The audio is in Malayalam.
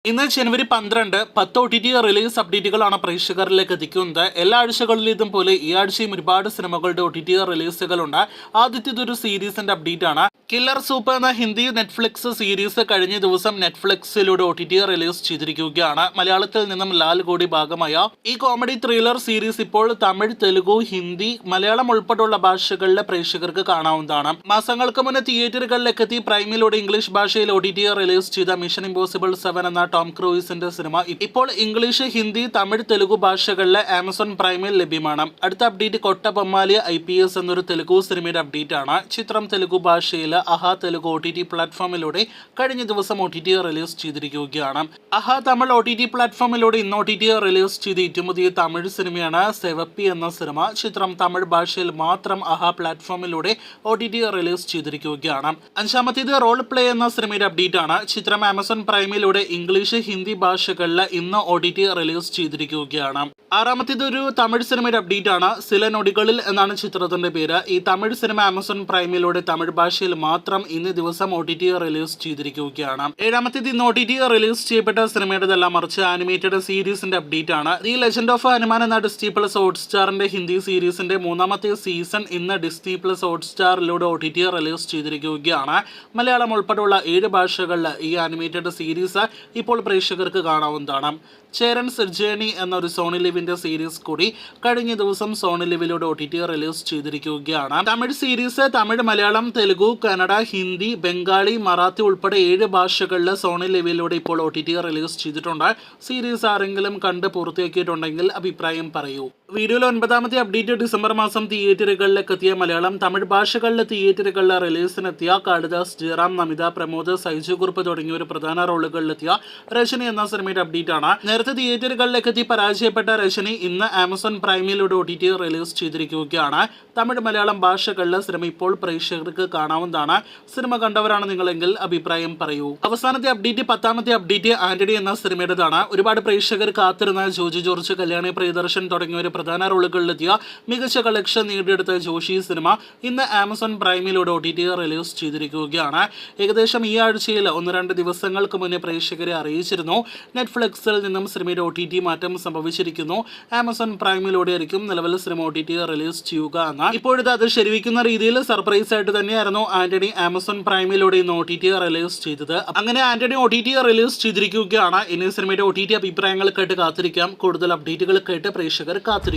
ഇന്ന് ജനുവരി 12 10 OTT റിലീസ് അപ്ഡേറ്റുകളാണ് പ്രേക്ഷകരിലേക്ക് എത്തിക്കുന്നത്. എല്ലാ ആഴ്ചകളിലേതും പോലെ ഈ ആഴ്ചയും ഒരുപാട് സിനിമകളുടെ OTT റിലീസുകളുണ്ട്. ആദ്യത്തേതൊരു സീരീസിന്റെ അപ്ഡേറ്റ് ആണ്. കില്ലർ സൂപ്പ് എന്ന ഹിന്ദി നെറ്റ്ഫ്ലിക്സ് സീരീസ് കഴിഞ്ഞ ദിവസം നെറ്റ്ഫ്ലിക്സിലൂടെ OTT റിലീസ് ചെയ്തിരിക്കുകയാണ്. മലയാളത്തിൽ നിന്നും ലാൽ കൂടി ഭാഗമായ ഈ കോമഡി ത്രില്ലർ സീരീസ് ഇപ്പോൾ തമിഴ്, തെലുഗു, ഹിന്ദി, മലയാളം ഉൾപ്പെടെയുള്ള ഭാഷകളിലെ പ്രേക്ഷകർക്ക് കാണാവുന്നതാണ്. മാസങ്ങൾക്ക് മുന്നേ തിയേറ്ററുകളിലേക്ക് എത്തി പ്രൈമിലൂടെ ഇംഗ്ലീഷ് ഭാഷയിൽ OTT റിലീസ് ചെയ്ത മിഷൻ ഇമ്പോസിബിൾ 7 എന്ന ടോം ക്രൂയിസിന്റെ സിനിമ ഇപ്പോൾ ഇംഗ്ലീഷ്, ഹിന്ദി, തമിഴ്, തെലുഗു ഭാഷകളിലെ ആമസോൺ പ്രൈമിൽ ലഭ്യമാണ്. അടുത്ത അപ്ഡേറ്റ് കൊട്ടബൊമ്മാലി IPS എന്നൊരു തെലുഗു സിനിമയുടെ അപ്ഡേറ്റ് ആണ്. ചിത്രം തെലുഗു ഭാഷയിൽ അഹ തെലുഗു OTT പ്ലാറ്റ്ഫോമിലൂടെ കഴിഞ്ഞ ദിവസം OTT റിലീസ് ചെയ്തിരിക്കുകയാണ്. അഹ തമിഴ് OTT പ്ലാറ്റ്ഫോമിലൂടെ ഇന്ന് OTT റിലീസ് ചെയ്ത ഏറ്റവും പുതിയ തമിഴ് സിനിമയാണ് സെവപ്പി എന്ന സിനിമ. ചിത്രം തമിഴ് ഭാഷയിൽ മാത്രം അഹ പ്ലാറ്റ്ഫോമിലൂടെ OTT റിലീസ് ചെയ്തിരിക്കുകയാണ്. അഞ്ചാമത്തേത് റോൾ പ്ലേ എന്ന സിനിമയുടെ അപ്ഡേറ്റ് ആണ്. ചിത്രം ആമസോൺ പ്രൈമിലൂടെ ഇംഗ്ലീഷ്, ഹിന്ദി ഭാഷകളിൽ ഇന്ന് OTT റിലീസ് ചെയ്തിരിക്കുകയാണ്. ആറാമത്തേത് ഒരു തമിഴ് സിനിമയുടെ അപ്ഡേറ്റ് ആണ്. സില നൊടികളിൽ എന്നാണ് ചിത്രത്തിന്റെ പേര്. ഈ തമിഴ് സിനിമ ആമസോൺ പ്രൈമിലൂടെ തമിഴ് ഭാഷയിൽ മാത്രം ഇന്ന് ദിവസം OTT റിലീസ് ചെയ്തിരിക്കുകയാണ്. ഏഴാമത്തേത് ഇന്ന് OTT റിലീസ് ചെയ്യപ്പെട്ട സിനിമയുടേതല്ല, മറിച്ച് ആനിമേറ്റഡ് സീരീസിന്റെ അപ്ഡേറ്റ് ആണ്. ദി ലെജൻഡ് ഓഫ് ഹനുമാൻ എന്ന ഡിസ്നി പ്ലസ് ഹോട്ട്സ്റ്റാറിന്റെ ഹിന്ദി സീരീസിന്റെ മൂന്നാമത്തെ സീസൺ ഇന്ന് ഡിസ്നി പ്ലസ് ഹോട്ട്സ്റ്റാറിലൂടെ OTT റിലീസ് ചെയ്തിരിക്കുകയാണ്. മലയാളം ഉൾപ്പെടെയുള്ള 7 ഭാഷകളിൽ ഈ ആനിമേറ്റഡ് സീരീസ് ഇപ്പോൾ പ്രേക്ഷകർക്ക് കാണാവുന്നതാണ്. ചേരൻസ് ജേണി എന്നൊരു സോണി ലിവിന്റെ സീരീസ് കൂടി കഴിഞ്ഞ ദിവസം സോണി ലിവിലൂടെ OTT റിലീസ് ചെയ്തിരിക്കുകയാണ്. തമിഴ് സീരീസ് തമിഴ്, മലയാളം, തെലുഗു, കന്നഡ, ഹിന്ദി, ബംഗാളി, മറാത്തി ഉൾപ്പെടെ 7 ഭാഷകളിൽ സോണി ലിവിലൂടെ ഇപ്പോൾ OTT റിലീസ് ചെയ്തിട്ടുണ്ട്. സീരീസ് ആരെങ്കിലും കണ്ട് പൂർത്തിയാക്കിയിട്ടുണ്ടെങ്കിൽ അഭിപ്രായം പറയൂ. വീഡിയോയിൽ 9ാമത്തെ അപ്ഡേറ്റ് ഡിസംബർ മാസം തിയേറ്ററുകളിലേക്ക് എത്തിയ മലയാളം, തമിഴ് ഭാഷകളിലെ തിയേറ്ററുകളിലെ റിലീസിനെത്തിയ കാളിദാസ്, ജയറാം, നമിത, പ്രമോദ്, സൈജു കുറുപ്പ് തുടങ്ങിയവർ പ്രധാന റോളുകളിലെത്തിയ രജനി എന്ന സിനിമയുടെ അപ്ഡേറ്റ് ആണ്. നേരത്തെ തിയേറ്ററുകളിലേക്ക് എത്തി പരാജയപ്പെട്ട രജനി ഇന്ന് ആമസോൺ പ്രൈമിലൂടെ OTT റിലീസ് ചെയ്തിരിക്കുകയാണ്. തമിഴ്, മലയാളം ഭാഷകളിലെ സിനിമ ഇപ്പോൾ പ്രേക്ഷകർക്ക് കാണാവുന്നതാണ്. സിനിമ കണ്ടവരാണ് നിങ്ങളെങ്കിൽ അഭിപ്രായം പറയൂ. അവസാനത്തെ അപ്ഡേറ്റ് 10ാമത്തെ അപ്ഡേറ്റ് ആന്റണി എന്ന സിനിമയുടേതാണ്. ഒരുപാട് പ്രേക്ഷകർ കാത്തിരുന്ന ജോജി ജോർജ്, കല്യാണി പ്രിയദർശൻ തുടങ്ങിയവർ പ്രധാന റോളുകളിലെത്തിയ മികച്ച കളക്ഷൻ നേടിയെടുത്ത ജോഷി സിനിമ ഇന്ന് ആമസോൺ പ്രൈമിലൂടെ OTT റിലീസ് ചെയ്തിരിക്കുകയാണ്. ഏകദേശം ഈ ആഴ്ചയിൽ 1-2 ദിവസങ്ങൾക്ക് മുന്നേ പ്രേക്ഷകരെ അറിയിച്ചിരുന്നു നെറ്റ്ഫ്ലിക്സിൽ നിന്നും സിനിമയുടെ OTT മാറ്റം സംഭവിച്ചിരിക്കുന്നു. ആമസോൺ പ്രൈമിലൂടെ ആയിരിക്കും നിലവിൽ സിനിമ OTT റിലീസ് ചെയ്യുക എന്ന്. ഇപ്പോഴത്തെ അത് ശരിവയ്ക്കുന്ന രീതിയിൽ സർപ്രൈസ് ആയിട്ട് തന്നെയായിരുന്നു ആന്റണി ആമസോൺ പ്രൈമിലൂടെ ഇന്ന് OTT റിലീസ് ചെയ്തത്. അങ്ങനെ ആന്റണി OTT റിലീസ് ചെയ്തിരിക്കുകയാണ്. ഇനി സിനിമയുടെ OTT അഭിപ്രായങ്ങൾ കേട്ട് കാത്തിരിക്കാം. കൂടുതൽ അപ്ഡേറ്റുകൾ കേട്ട് പ്രേക്ഷകർ കാത്തിരിക്കും.